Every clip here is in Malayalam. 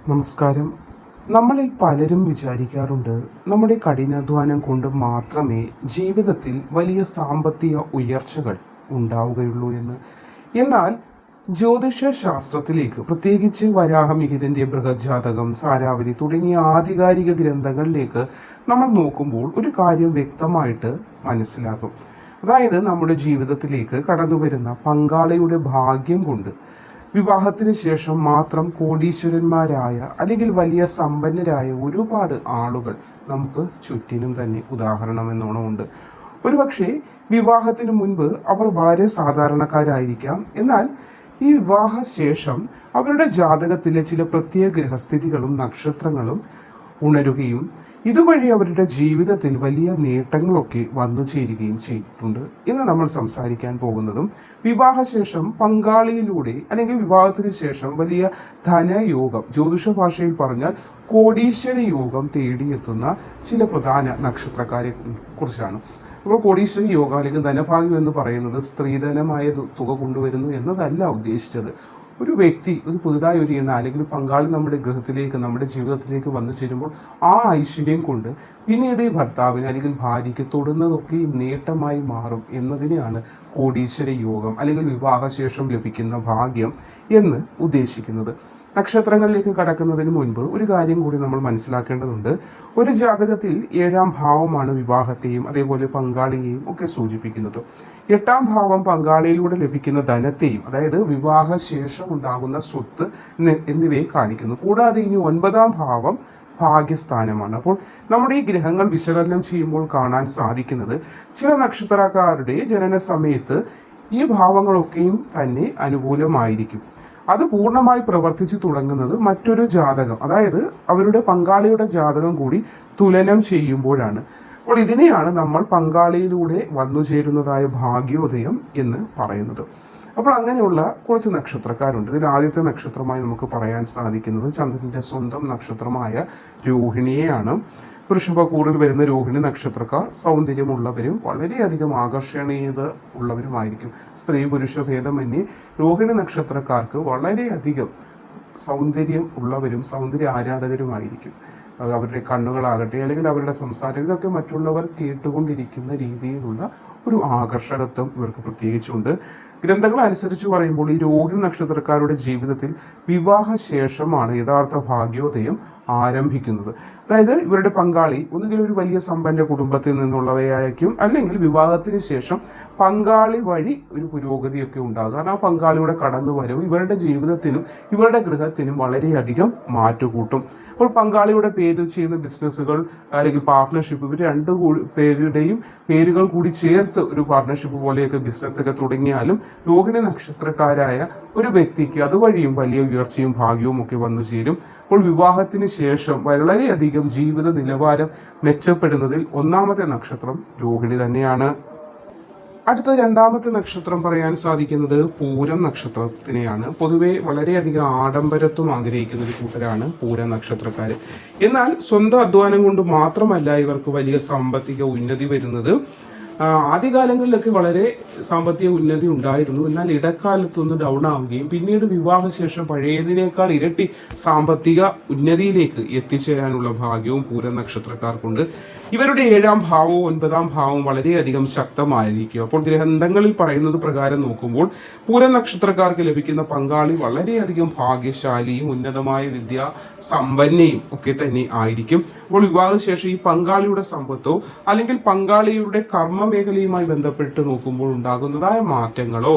നമസ്കാരം. നമ്മളിൽ പലരും വിചാരിക്കാറുണ്ട് നമ്മുടെ കഠിനാധ്വാനം കൊണ്ട് മാത്രമേ ജീവിതത്തിൽ വലിയ സാമ്പത്തിക ഉയർച്ചകൾ ഉണ്ടാവുകയുള്ളൂ എന്ന്. എന്നാൽ ജ്യോതിഷ ശാസ്ത്രത്തിലേക്ക്, പ്രത്യേകിച്ച് വരാഹമിഹിരൻ്റെ ബൃഹജ്ജാതകം, സാരാവലി തുടങ്ങിയ ആധികാരിക ഗ്രന്ഥങ്ങളിലേക്ക് നമ്മൾ നോക്കുമ്പോൾ ഒരു കാര്യം വ്യക്തമായിട്ട് മനസ്സിലാകും. അതായത് നമ്മുടെ ജീവിതത്തിലേക്ക് കടന്നു വരുന്ന പങ്കാളിയുടെ ഭാഗ്യം കൊണ്ട് വിവാഹത്തിന് ശേഷം മാത്രം കോടീശ്വരന്മാരായ അല്ലെങ്കിൽ വലിയ സമ്പന്നരായ ഒരുപാട് ആളുകൾ നമുക്ക് ചുറ്റിനും തന്നെ ഉദാഹരണം എന്നോണം ഉണ്ട്. ഒരുപക്ഷെ വിവാഹത്തിന് മുൻപ് അവർ വളരെ സാധാരണക്കാരായിരിക്കാം. എന്നാൽ ഈ വിവാഹ ശേഷം അവരുടെ ജാതകത്തിലെ ചില പ്രത്യേക ഗ്രഹസ്ഥിതികളും നക്ഷത്രങ്ങളും ഉണരുകയും ഇതുവഴി അവരുടെ ജീവിതത്തിൽ വലിയ നേട്ടങ്ങളൊക്കെ വന്നു ചേരുകയും ചെയ്തിട്ടുണ്ട്. ഇന്ന് നമ്മൾ സംസാരിക്കാൻ പോകുന്നതും വിവാഹശേഷം പങ്കാളിയിലൂടെ അല്ലെങ്കിൽ വിവാഹത്തിന് ശേഷം വലിയ ധനയോഗം, ജ്യോതിഷ ഭാഷയിൽ പറഞ്ഞാൽ കോടീശ്വര യോഗം തേടിയെത്തുന്ന ചില പ്രധാന നക്ഷത്രക്കാരെ കുറിച്ചാണ്. അപ്പോൾ കോടീശ്വര യോഗം അല്ലെങ്കിൽ ധനഭാഗ്യം എന്ന് പറയുന്നത് സ്ത്രീധനമായ തുക കൊണ്ടുവരുന്നു എന്നതല്ല ഉദ്ദേശിച്ചത്. ഒരു വ്യക്തി പുതുതായി ഒരു എണ്ണ അല്ലെങ്കിൽ പങ്കാളി നമ്മുടെ ഗൃഹത്തിലേക്ക്, നമ്മുടെ ജീവിതത്തിലേക്ക് വന്നു ചേരുമ്പോൾ ആ ഐശ്വര്യം കൊണ്ട് പിന്നീട് ഈ ഭർത്താവിന് അല്ലെങ്കിൽ ഭാര്യയ്ക്ക് തൊടുന്നതൊക്കെ നേട്ടമായി മാറും എന്നതിനെയാണ് കോടീശ്വര യോഗം അല്ലെങ്കിൽ വിവാഹശേഷം ലഭിക്കുന്ന ഭാഗ്യം എന്ന് ഉദ്ദേശിക്കുന്നത്. നക്ഷത്രങ്ങളിലേക്ക് കടക്കുന്നതിന് മുൻപ് ഒരു കാര്യം കൂടി നമ്മൾ മനസ്സിലാക്കേണ്ടതുണ്ട്. ഒരു ജാതകത്തിൽ 7ാം ഭാവമാണ് വിവാഹത്തെയും അതേപോലെ പങ്കാളിയെയും ഒക്കെ സൂചിപ്പിക്കുന്നത്. 8ാം ഭാവം പങ്കാളിയിലൂടെ ലഭിക്കുന്ന ധനത്തെയും, അതായത് വിവാഹശേഷം ഉണ്ടാകുന്ന സ്വത്ത് എന്നിവയെ കാണിക്കുന്നു. കൂടാതെ ഇനി 9ാം ഭാവം ഭാഗ്യസ്ഥാനമാണ്. അപ്പോൾ നമ്മുടെ ഈ ഗ്രഹങ്ങൾ വിശകലനം ചെയ്യുമ്പോൾ കാണാൻ സാധിക്കുന്നത് ചില നക്ഷത്രക്കാരുടെ ജനന സമയത്ത് ഈ ഭാവങ്ങളൊക്കെയും തന്നെ അനുകൂലമായിരിക്കും. അത് പൂർണ്ണമായി പ്രവർത്തിച്ചു തുടങ്ങുന്നത് മറ്റൊരു ജാതകം, അതായത് അവരുടെ പങ്കാളിയുടെ ജാതകം കൂടി തുലനം ചെയ്യുമ്പോഴാണ്. അപ്പോൾ ഇതിനെയാണ് നമ്മൾ പങ്കാളിയിലൂടെ വന്നു ചേരുന്നതായ ഭാഗ്യോദയം എന്ന് പറയുന്നത്. അപ്പോൾ അങ്ങനെയുള്ള കുറച്ച് നക്ഷത്രക്കാരുണ്ട്. ഇതിൽ ആദ്യത്തെ നക്ഷത്രമായി നമുക്ക് പറയാൻ സാധിക്കുന്നത് ചന്ദ്രൻ്റെ സ്വന്തം നക്ഷത്രമായ രോഹിണിയെയാണ്. വൃഷഭക്കൂറിൽ വരുന്ന രോഹിണി നക്ഷത്രക്കാർ സൗന്ദര്യമുള്ളവരും വളരെയധികം ആകർഷണീയത ഉള്ളവരുമായിരിക്കും. സ്ത്രീ പുരുഷ ഭേദമന്യേ രോഹിണി നക്ഷത്രക്കാർക്ക് വളരെയധികം സൗന്ദര്യം ഉള്ളവരും സൗന്ദര്യ ആരാധകരുമായിരിക്കും. അവരുടെ കണ്ണുകളാകട്ടെ അല്ലെങ്കിൽ അവരുടെ സംസാരം, ഇതൊക്കെ മറ്റുള്ളവർ കേട്ടുകൊണ്ടിരിക്കുന്ന രീതിയിലുള്ള ഒരു ആകർഷകത്വം ഇവർക്ക് പ്രത്യേകിച്ചുണ്ട്. ഗ്രന്ഥങ്ങൾ അനുസരിച്ച് പറയുമ്പോൾ ഈ രോഹിണി നക്ഷത്രക്കാരുടെ ജീവിതത്തിൽ വിവാഹശേഷമാണ് യഥാർത്ഥ ഭാഗ്യോദയം ആരംഭിക്കുന്നത്. അതായത് ഇവരുടെ പങ്കാളി ഒന്നുകിൽ ഒരു വലിയ സമ്പന്ന കുടുംബത്തിൽ നിന്നുള്ളവയായിരിക്കും, അല്ലെങ്കിൽ വിവാഹത്തിന് ശേഷം പങ്കാളി വഴി ഒരു പുരോഗതിയൊക്കെ ഉണ്ടാകും. കാരണം ആ പങ്കാളിയുടെ കടന്നു വരവ് ഇവരുടെ ജീവിതത്തിനും ഇവരുടെ ഗൃഹത്തിനും വളരെയധികം മാറ്റുകൂട്ടും. അപ്പോൾ പങ്കാളിയുടെ പേരിൽ ചെയ്യുന്ന ബിസിനസ്സുകൾ അല്ലെങ്കിൽ പാർട്ട്ണർഷിപ്പ്, ഇവർ രണ്ടു പേരുടെയും പേരുകൾ കൂടി ചേർത്ത് ഒരു പാർട്ട്ണർഷിപ്പ് പോലെയൊക്കെ ബിസിനസ്സൊക്കെ തുടങ്ങിയാലും രോഹിണി നക്ഷത്രക്കാരായ ഒരു വ്യക്തിക്ക് അതുവഴിയും വലിയ ഉയർച്ചയും ഭാഗ്യവും ഒക്കെ വന്നു ചേരും. അപ്പോൾ വിവാഹത്തിന് ശേഷം വളരെയധികം ജീവിത നിലവാരം മെച്ചപ്പെടുന്നതിൽ ഒന്നാമത്തെ നക്ഷത്രം രോഹിണി തന്നെയാണ്. അടുത്ത 2ാമത്തെ നക്ഷത്രം പറയാൻ സാധിക്കുന്നത് പൂരം നക്ഷത്രത്തിനെയാണ്. പൊതുവെ വളരെയധികം ആഡംബരത്വം ആഗ്രഹിക്കുന്ന ഒരു കൂട്ടരാണ് പൂരം നക്ഷത്രക്കാര്. എന്നാൽ സ്വന്തം അധ്വാനം കൊണ്ട് മാത്രമല്ല ഇവർക്ക് വലിയ സാമ്പത്തിക ഉന്നതി വരുന്നത്. ആദ്യകാലങ്ങളിലൊക്കെ വളരെ സാമ്പത്തിക ഉന്നതി ഉണ്ടായിരുന്നു. എന്നാൽ ഇടക്കാലത്തൊന്ന് ഡൗൺ ആവുകയും പിന്നീട് വിവാഹശേഷം പഴയതിനേക്കാൾ ഇരട്ടി സാമ്പത്തിക ഉന്നതിയിലേക്ക് എത്തിച്ചേരാനുള്ള ഭാഗ്യവും പൂരം നക്ഷത്രക്കാർക്കുണ്ട്. ഇവരുടെ 7ാം ഭാവവും 9ാം ഭാവവും വളരെയധികം ശക്തമായിരിക്കും. അപ്പോൾ ഗ്രന്ഥങ്ങളിൽ പറയുന്നത് പ്രകാരം നോക്കുമ്പോൾ പൂരം നക്ഷത്രക്കാർക്ക് ലഭിക്കുന്ന പങ്കാളി വളരെയധികം ഭാഗ്യശാലിയും ഉന്നതമായ വിദ്യാ സമ്പന്നയും ഒക്കെ തന്നെ ആയിരിക്കും. അപ്പോൾ വിവാഹശേഷം ഈ പങ്കാളിയുടെ സമ്പത്തോ അല്ലെങ്കിൽ പങ്കാളിയുടെ കർമ്മ മേഖലയുമായി ബന്ധപ്പെട്ട് നോക്കുമ്പോൾ ഉണ്ടാകുന്നതായ മാറ്റങ്ങളോ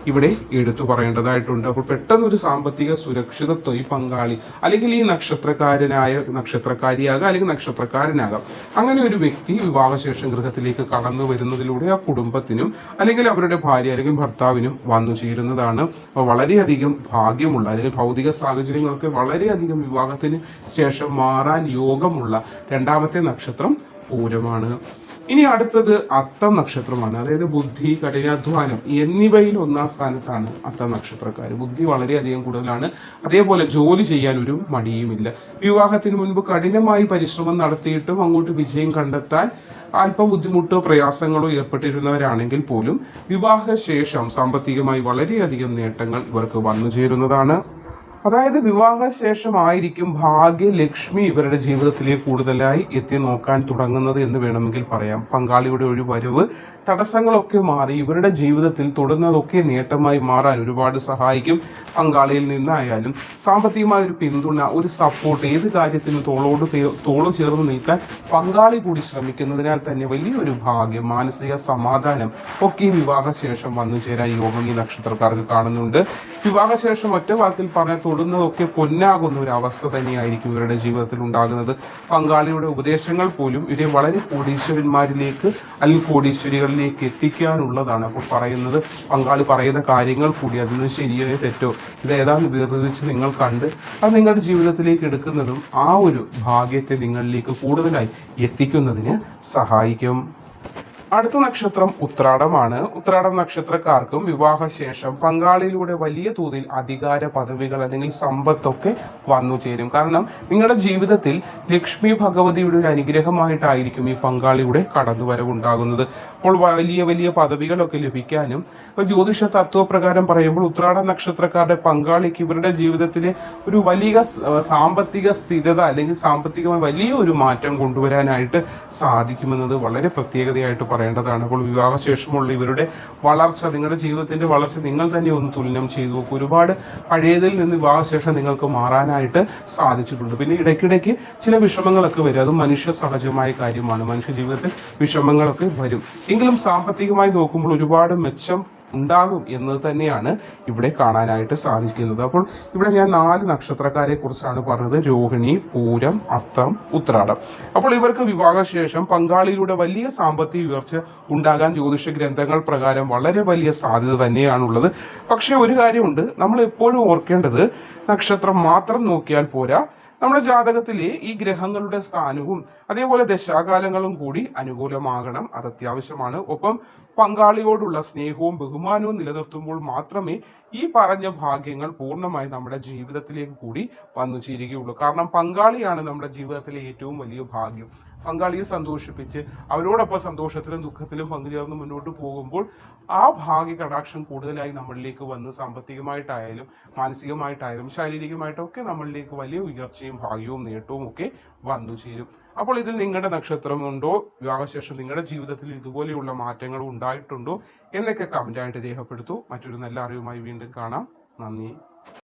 ഇവിടെ എടുത്തു പറയേണ്ടതായിട്ടുണ്ട്. അപ്പോൾ പെട്ടെന്നൊരു സാമ്പത്തിക സുരക്ഷിതത്വം ഈ പങ്കാളി അല്ലെങ്കിൽ ഈ നക്ഷത്രക്കാരിയാകാം അല്ലെങ്കിൽ നക്ഷത്രക്കാരനാകാം, അങ്ങനെ ഒരു വ്യക്തി വിവാഹശേഷം ഗൃഹത്തിലേക്ക് കടന്നു വരുന്നതിലൂടെ ആ കുടുംബത്തിനും അല്ലെങ്കിൽ അവരുടെ ഭാര്യ അല്ലെങ്കിൽ ഭർത്താവിനും വന്നു ചേരുന്നതാണ്. വളരെയധികം ഭാഗ്യമുള്ള അല്ലെങ്കിൽ ഭൗതിക സാഹചര്യങ്ങൾക്ക് വളരെയധികം വിവാഹത്തിന് ശേഷം മാറാൻ യോഗമുള്ള 2ാമത്തെ നക്ഷത്രം പൂരമാണ്. ഇനി അടുത്തത് അത്തം നക്ഷത്രമാണ്. അതായത് ബുദ്ധി, കഠിനാധ്വാനം എന്നിവയിൽ 1ാം സ്ഥാനത്താണ് അത്തം നക്ഷത്രക്കാർ. ബുദ്ധി വളരെയധികം കൂടുതലാണ്, അതേപോലെ ജോലി ചെയ്യാൻ ഒരു മടിയുമില്ല. വിവാഹത്തിന് മുൻപ് കഠിനമായി പരിശ്രമം നടത്തിയിട്ടും അങ്ങോട്ട് വിജയം കണ്ടെത്താൻ അല്പം ബുദ്ധിമുട്ടോ പ്രയാസങ്ങളോ ഏർപ്പെട്ടിരുന്നവരാണെങ്കിൽ പോലും വിവാഹശേഷം സാമ്പത്തികമായി വളരെയധികം നേട്ടങ്ങൾ ഇവർക്ക് വന്നു ചേരുന്നതാണ്. അതായത് വിവാഹശേഷമായിരിക്കും ഭാഗ്യലക്ഷ്മി ഇവരുടെ ജീവിതത്തിലേക്ക് കൂടുതലായി എത്തി നോക്കാൻ തുടങ്ങുന്നത് എന്ന് വേണമെങ്കിൽ പറയാം. പങ്കാളിയുടെ ഒരു വരവ് തടസ്സങ്ങളൊക്കെ മാറി ഇവരുടെ ജീവിതത്തിൽ തൊടുന്നതൊക്കെ നേട്ടമായി മാറാൻ ഒരുപാട് സഹായിക്കും. പങ്കാളിയിൽ നിന്നായാലും സാമ്പത്തികമായ ഒരു പിന്തുണ, ഒരു സപ്പോർട്ട്, ഏത് കാര്യത്തിനും തോളു ചേർന്ന് നിൽക്കാൻ പങ്കാളി കൂടി ശ്രമിക്കുന്നതിനാൽ തന്നെ വലിയൊരു ഭാഗ്യം, മാനസിക സമാധാനം ഒക്കെ വിവാഹശേഷം വന്നു ചേരാൻ യോഗം ഈ നക്ഷത്രക്കാർക്ക് കാണുന്നുണ്ട്. വിവാഹശേഷം ഒറ്റ വാക്കിൽ പറഞ്ഞ തൊടുന്നതൊക്കെ പൊന്നാകുന്ന ഒരു അവസ്ഥ തന്നെയായിരിക്കും ഇവരുടെ ജീവിതത്തിൽ ഉണ്ടാകുന്നത്. പങ്കാളിയുടെ ഉപദേശങ്ങൾ പോലും ഇവരെ വളരെ കോടീശ്വരന്മാരിലേക്ക് അല്ലെങ്കിൽ കോടീശ്വരികളിലേക്ക് എത്തിക്കാനുള്ളതാണ്. അപ്പോൾ പറയുന്നത്, പങ്കാളി പറയുന്ന കാര്യങ്ങൾ കൂടി അതിൽ നിന്ന് ശരിയോ തെറ്റോ ഇത് ഏതാണ്ട് വേർതിരിച്ച് നിങ്ങൾ കണ്ട് അത് നിങ്ങളുടെ ജീവിതത്തിലേക്ക് എടുക്കുന്നതും ആ ഒരു ഭാഗ്യത്തെ നിങ്ങളിലേക്ക് കൂടുതലായി എത്തിക്കുന്നതിന് സഹായിക്കും. അടുത്ത നക്ഷത്രം ഉത്രാടമാണ്. ഉത്രാടം നക്ഷത്രക്കാർക്കും വിവാഹശേഷം പങ്കാളിയിലൂടെ വലിയ തോതിൽ അധികാര പദവികൾ അല്ലെങ്കിൽ സമ്പത്തൊക്കെ വന്നു ചേരും. കാരണം നിങ്ങളുടെ ജീവിതത്തിൽ ലക്ഷ്മി ഭഗവതിയുടെ ഒരു അനുഗ്രഹമായിട്ടായിരിക്കും ഈ പങ്കാളിയുടെ കടന്നുവരവുണ്ടാകുന്നത്. അപ്പോൾ വലിയ വലിയ പദവികളൊക്കെ ലഭിക്കാനും, ജ്യോതിഷ തത്വപ്രകാരം പറയുമ്പോൾ ഉത്രാട നക്ഷത്രക്കാരുടെ പങ്കാളിക്ക് ഇവരുടെ ജീവിതത്തിലെ ഒരു വലിയ സാമ്പത്തിക സ്ഥിരത അല്ലെങ്കിൽ സാമ്പത്തികമായി വലിയ ഒരു മാറ്റം കൊണ്ടുവരാനായിട്ട് സാധിക്കുമെന്നത് വളരെ പ്രത്യേകതയായിട്ട് പറയേണ്ടതാണ്. അപ്പോൾ വിവാഹശേഷമുള്ള ഇവരുടെ വളർച്ച, നിങ്ങളുടെ ജീവിതത്തിന്റെ വളർച്ച നിങ്ങൾ തന്നെ ഒന്ന് തുലനം ചെയ്തു നോക്കും. ഒരുപാട് പഴയതിൽ നിന്ന് വിവാഹശേഷം നിങ്ങൾക്ക് മാറാനായിട്ട് സാധിച്ചിട്ടുണ്ട്. പിന്നെ ഇടയ്ക്കിടയ്ക്ക് ചില വിഷമങ്ങളൊക്കെ വരും, അത് മനുഷ്യ സഹജമായ കാര്യമാണ്. മനുഷ്യ ജീവിതത്തിൽ വിഷമങ്ങളൊക്കെ വരും. എങ്കിലും സാമ്പത്തികമായി നോക്കുമ്പോൾ ഒരുപാട് മെച്ചം ഉണ്ടാകും എന്നത് തന്നെയാണ് ഇവിടെ കാണാനായിട്ട് സാധിക്കുന്നത്. അപ്പോൾ ഇവിടെ ഞാൻ 4 നക്ഷത്രക്കാരെ കുറിച്ചാണ് പറഞ്ഞത്: രോഹിണി, പൂരം, അത്തം, ഉത്രാടം. അപ്പോൾ ഇവർക്ക് വിവാഹശേഷം പങ്കാളിയിലൂടെ വലിയ സാമ്പത്തിക ഉയർച്ച ഉണ്ടാകാൻ ജ്യോതിഷ ഗ്രന്ഥങ്ങൾ പ്രകാരം വളരെ വലിയ സാധ്യത തന്നെയാണുള്ളത്. പക്ഷെ ഒരു കാര്യമുണ്ട്, നമ്മൾ എപ്പോഴും ഓർക്കേണ്ടത് നക്ഷത്രം മാത്രം നോക്കിയാൽ പോരാ, നമ്മുടെ ജാതകത്തിലെ ഈ ഗ്രഹങ്ങളുടെ സ്ഥാനവും അതേപോലെ ദശാകാലങ്ങളും കൂടി അനുകൂലമാകണം. അത് അത്യാവശ്യമാണ്. ഒപ്പം പങ്കാളിയോടുള്ള സ്നേഹവും ബഹുമാനവും നിലനിർത്തുമ്പോൾ മാത്രമേ ഈ പറഞ്ഞ ഭാഗ്യങ്ങൾ പൂർണ്ണമായി നമ്മുടെ ജീവിതത്തിലേക്ക് കൂടി വന്നു ചേരുകയുള്ളൂ. കാരണം പങ്കാളിയാണ് നമ്മുടെ ജീവിതത്തിലെ ഏറ്റവും വലിയ ഭാഗ്യം. പങ്കാളിയെ സന്തോഷിപ്പിച്ച് അവരോടൊപ്പം സന്തോഷത്തിലും ദുഃഖത്തിലും പങ്കുചേർന്ന് മുന്നോട്ട് പോകുമ്പോൾ ആ ഭാഗ്യ കടാക്ഷം കൂടുതലായി നമ്മളിലേക്ക് വന്ന് സാമ്പത്തികമായിട്ടായാലും മാനസികമായിട്ടായാലും ശാരീരികമായിട്ടും ഒക്കെ നമ്മളിലേക്ക് വലിയ ഉയർച്ചയും ഭാഗ്യവും നേട്ടവും ഒക്കെ വന്നു ചേരും. അപ്പോൾ ഇതിൽ നിങ്ങളുടെ നക്ഷത്രം ഉണ്ടോ, വിവാഹശേഷം നിങ്ങളുടെ ജീവിതത്തിൽ ഇതുപോലെയുള്ള മാറ്റങ്ങൾ ഉണ്ടായിട്ടുണ്ടോ എന്നൊക്കെ കമന്റായിട്ട് രേഖപ്പെടുത്തൂ. മറ്റൊരു നല്ല അറിവുമായി വീണ്ടും കാണാം. നന്ദി.